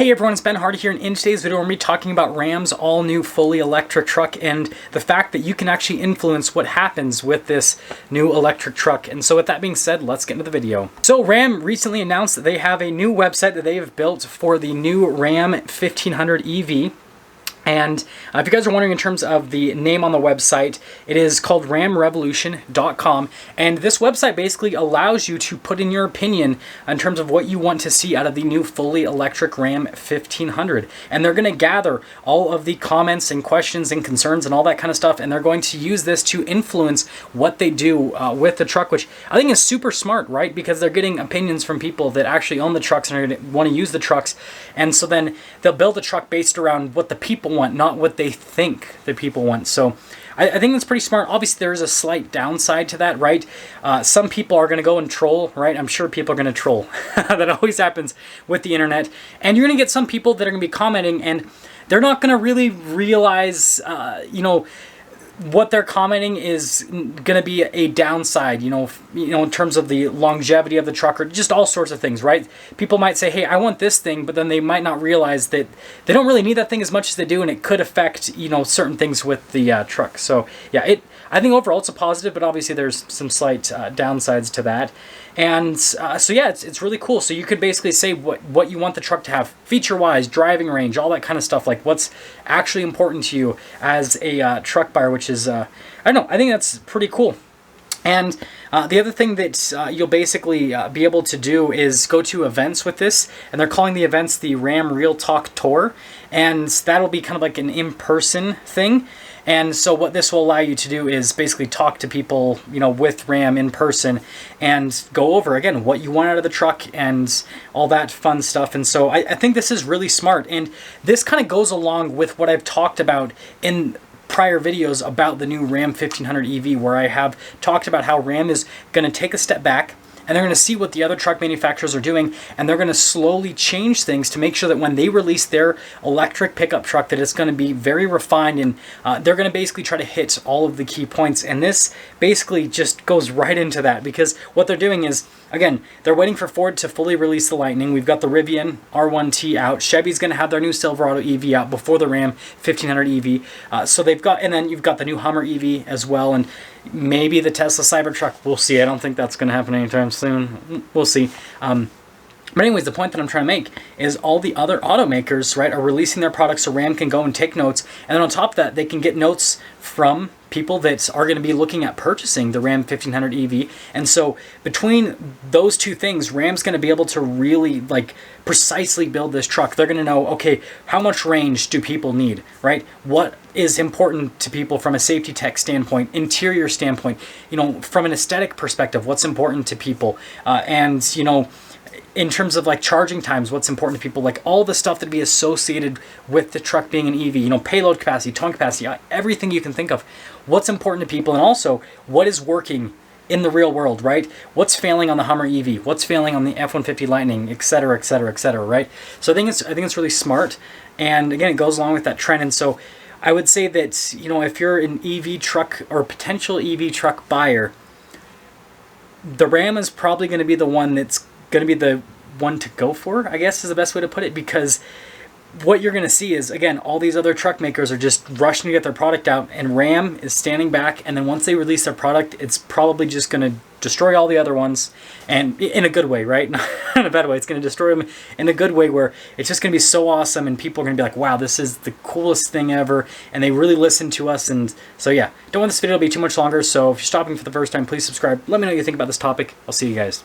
Hey everyone, it's Ben Hardy here, and in today's video we're going to be talking about Ram's all-new fully electric truck and the fact that you can actually influence what happens with this new electric truck. And so with that being said, let's get into the video. So Ram recently announced that they have a new website that they have built for the new Ram 1500 EV. And if you guys are wondering in terms of the name on the website, it is called ramrevolution.com, and this website basically allows you to put in your opinion in terms of what you want to see out of the new fully electric Ram 1500. And they're going to gather all of the comments and questions and concerns and all that kind of stuff, and they're going to use this to influence what they do with the truck, which I think is super smart, right? Because they're getting opinions from people that actually own the trucks and are going to want to use the trucks, and so then they'll build a truck based around what the people want, not what they think the people want. So I think that's pretty smart. Obviously, there is a slight downside to that, right? Some people are going to go and troll, right? I'm sure people are going to troll. That always happens with the internet. And you're going to get some people that are going to be commenting, and they're not going to really realize, what they're commenting is going to be a downside, in terms of the longevity of the truck or just all sorts of things, right? People might say, hey, I want this thing, but then they might not realize that they don't really need that thing as much as they do, and it could affect, certain things with the truck. So yeah, I think overall it's a positive, but obviously there's some slight downsides to that. And so yeah, it's really cool. So you could basically say what you want the truck to have, feature-wise, driving range, all that kind of stuff, like what's actually important to you as a truck buyer, which is, I don't know, I think that's pretty cool. And the other thing that you'll basically be able to do is go to events with this, and they're calling the events the Ram Real Talk Tour, and that'll be kind of like an in-person thing. And so what this will allow you to do is basically talk to people, with Ram in person and go over, again, what you want out of the truck and all that fun stuff. And so I think this is really smart. And this kind of goes along with what I've talked about in prior videos about the new Ram 1500 EV, where I have talked about how Ram is going to take a step back, and they're going to see what the other truck manufacturers are doing, and they're going to slowly change things to make sure that when they release their electric pickup truck, that it's going to be very refined, and they're going to basically try to hit all of the key points. And this basically just goes right into that, because what they're doing is, again, they're waiting for Ford to fully release the Lightning. We've got the Rivian R1T out. Chevy's going to have their new Silverado EV out before the Ram 1500 EV. So they've got, and then you've got the new Hummer EV as well, and maybe the Tesla Cybertruck. We'll see. I don't think that's going to happen anytime soon. We'll see. But anyways, the point that I'm trying to make is all the other automakers, right, are releasing their products so Ram can go and take notes. And then on top of that, they can get notes from people that are going to be looking at purchasing the Ram 1500 EV. And so between those two things, Ram's going to be able to really precisely build this truck. They're going to know, okay, how much range do people need, right? What is important to people from a safety tech standpoint, interior standpoint, from an aesthetic perspective, what's important to people, and in terms of charging times, what's important to people, all the stuff that be associated with the truck being an EV, payload capacity, towing capacity, everything you can think of, what's important to people, and also what is working in the real world, right? What's failing on the Hummer EV, what's failing on the F-150 Lightning, et cetera, et cetera, et cetera, right? So I think it's really smart, and again, it goes along with that trend. And so I would say that, if you're an EV truck or potential EV truck buyer, the Ram is probably going to be the one that's going to be the one to go for, I guess is the best way to put it, because what you're going to see is, again, all these other truck makers are just rushing to get their product out, and Ram is standing back, and then once they release their product, it's probably just going to destroy all the other ones, and in a good way, right? Not in a bad way. It's going to destroy them in a good way, where it's just going to be so awesome, and people are going to be like, wow, this is the coolest thing ever, and they really listen to us. And so yeah, don't want this video to be too much longer, so if you're stopping for the first time, please subscribe. Let me know what you think about this topic. I'll see you guys.